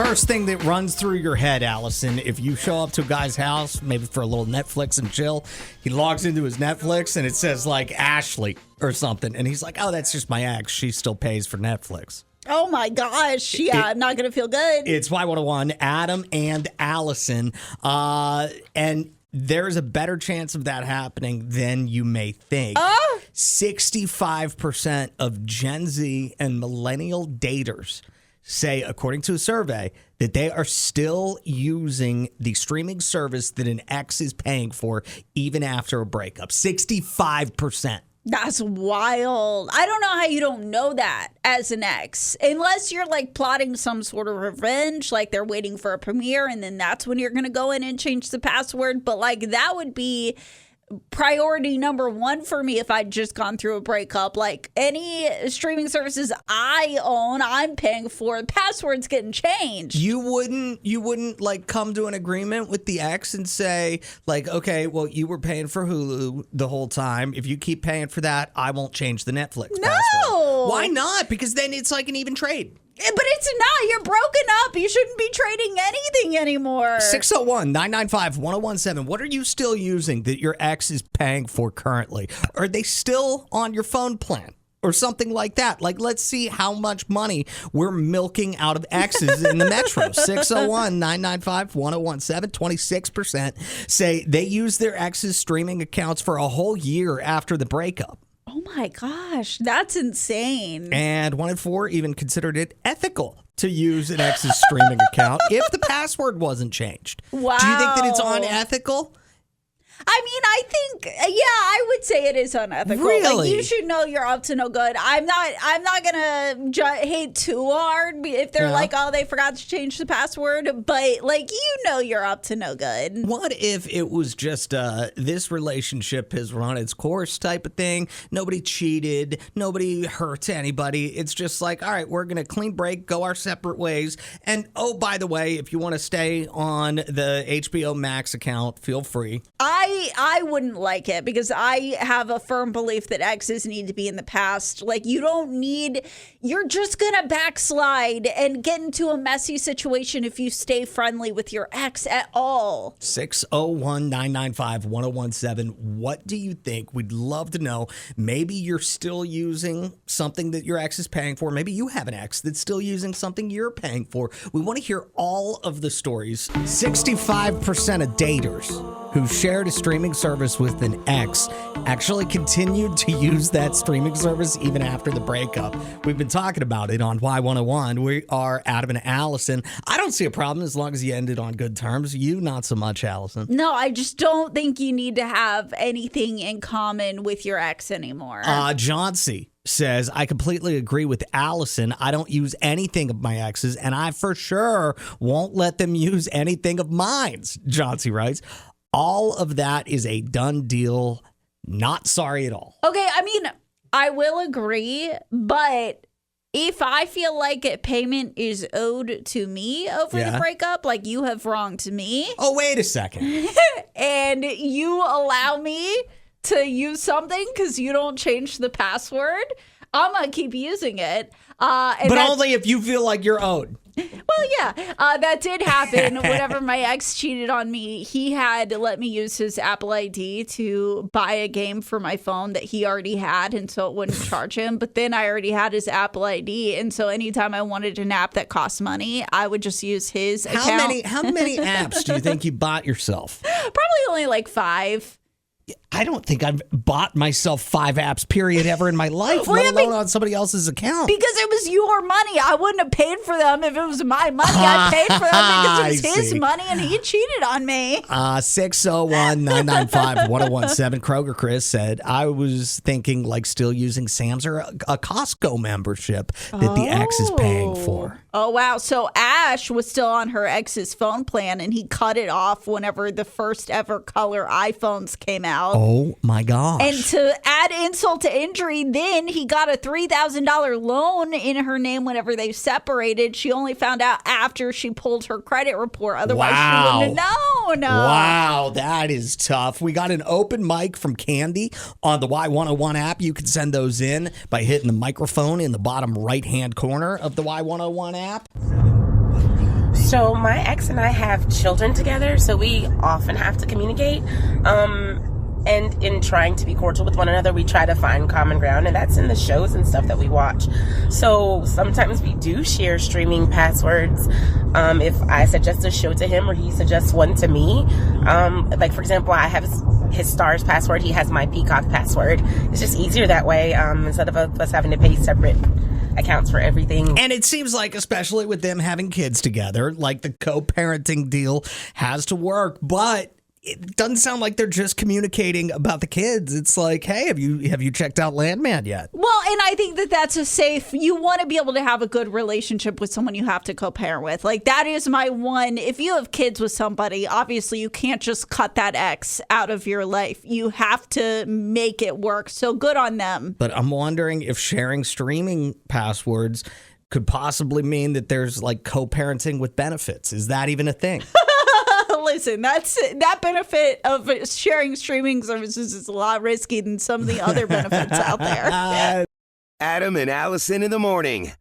first thing that runs through your head, Allison, if you show up to a guy's house, maybe for a little Netflix and chill, he logs into his Netflix and it says like Ashley or something. And he's like, oh, that's just my ex. She still pays for Netflix. Oh my gosh. Yeah, I'm not going to feel good. It's Y101, Adam and Allison. And there's a better chance of that happening than you may think. 65% of Gen Z and millennial daters say, according to a survey, that they are still using the streaming service that an ex is paying for even after a breakup. 65%. That's wild. I don't know how you don't know that as an ex, unless you're like plotting some sort of revenge, like they're waiting for a premiere and then that's when you're going to go in and change the password. But like that would be priority number one for me if I'd just gone through a breakup. Like any streaming services I own, I'm paying for. The password's getting changed. You wouldn't like come to an agreement with the ex and say like, okay, well, you were paying for Hulu the whole time. If you keep paying for that, I won't change the Netflix password. Why not? Because then it's like an even trade. But it's not. You're broken up. You shouldn't be trading anything anymore. 601-995-1017. What are you still using that your ex is paying for currently? Are they still on your phone plan? Or something like that. Like, let's see how much money we're milking out of exes in the metro. 601-995-1017. 26% say they use their ex's streaming accounts for a whole year after the breakup. Oh my gosh, that's insane. And 1 in 4 even considered it ethical to use an ex's streaming account if the password wasn't changed. Wow. Do you think that it's unethical? I mean, I think, yeah, I would say it is unethical. Really? Like, you should know you're up to no good. I'm not going to hate too hard if they're like, oh, they forgot to change the password. But, like, you know you're up to no good. What if it was just this relationship has run its course type of thing? Nobody cheated. Nobody hurt anybody. It's just like, all right, we're going to clean break, go our separate ways. And, oh, by the way, if you want to stay on the HBO Max account, feel free. I wouldn't like it because I have a firm belief that exes need to be in the past. Like, you're just going to backslide and get into a messy situation if you stay friendly with your ex at all. 601-995-1017. What do you think? We'd love to know. Maybe you're still using something that your ex is paying for. Maybe you have an ex that's still using something you're paying for. We want to hear all of the stories. 65% of daters who shared a streaming service with an ex actually continued to use that streaming service even after the breakup. We've been talking about it on Y101. We are Adam and Allison. I don't see a problem as long as you ended on good terms. You, not so much, Allison. No, I just don't think you need to have anything in common with your ex anymore. Jonci says, I completely agree with Allison. I don't use anything of my ex's, and I for sure won't let them use anything of mine. Jonci writes, all of that is a done deal. Not sorry at all. Okay, I mean, I will agree, but if I feel like payment is owed to me over the breakup, like you have wronged me. Oh, wait a second. And you allow me to use something because you don't change the password, I'm going to keep using it. But only if you feel like you're owed. Well, yeah, that did happen. Whenever my ex cheated on me, he had let me use his Apple ID to buy a game for my phone that he already had, and so it wouldn't charge him. But then I already had his Apple ID, and so anytime I wanted an app that cost money, I would just use his account. How many apps do you think you bought yourself? Probably only like 5. I don't think I've bought myself 5 apps, period, ever in my life, let alone on somebody else's account. Because it was your money. I wouldn't have paid for them if it was my money. I paid for them because it was his money and he cheated on me. 601-995-1017. Kroger Chris said, I was thinking like still using Sam's or a Costco membership that the ex is paying for. Oh, wow. So Ash was still on her ex's phone plan and he cut it off whenever the first ever color iPhones came out. Oh, my gosh. And to add insult to injury, then he got a $3,000 loan in her name whenever they separated. She only found out after she pulled her credit report. Otherwise, she wouldn't have known. Wow, that is tough. We got an open mic from Kandi on the Y101 app. You can send those in by hitting the microphone in the bottom right-hand corner of the Y101 app. So my ex and I have children together, so we often have to communicate. And in trying to be cordial with one another, we try to find common ground, and that's in the shows and stuff that we watch. So sometimes we do share streaming passwords. If I suggest a show to him or he suggests one to me, like for example, I have his Stars password, he has my Peacock password. It's just easier that way, instead of us having to pay separate accounts for everything. And it seems like, especially with them having kids together, like the co-parenting deal has to work, but it doesn't sound like they're just communicating about the kids. It's like, hey, have you checked out Landman yet? Well, and I think that that's you want to be able to have a good relationship with someone you have to co-parent with. Like, that is my one. If you have kids with somebody, obviously you can't just cut that ex out of your life. You have to make it work. So good on them. But I'm wondering if sharing streaming passwords could possibly mean that there's like co-parenting with benefits. Is that even a thing? Listen, that benefit of sharing streaming services is a lot risky than some of the other benefits out there. Adam and Allison in the morning.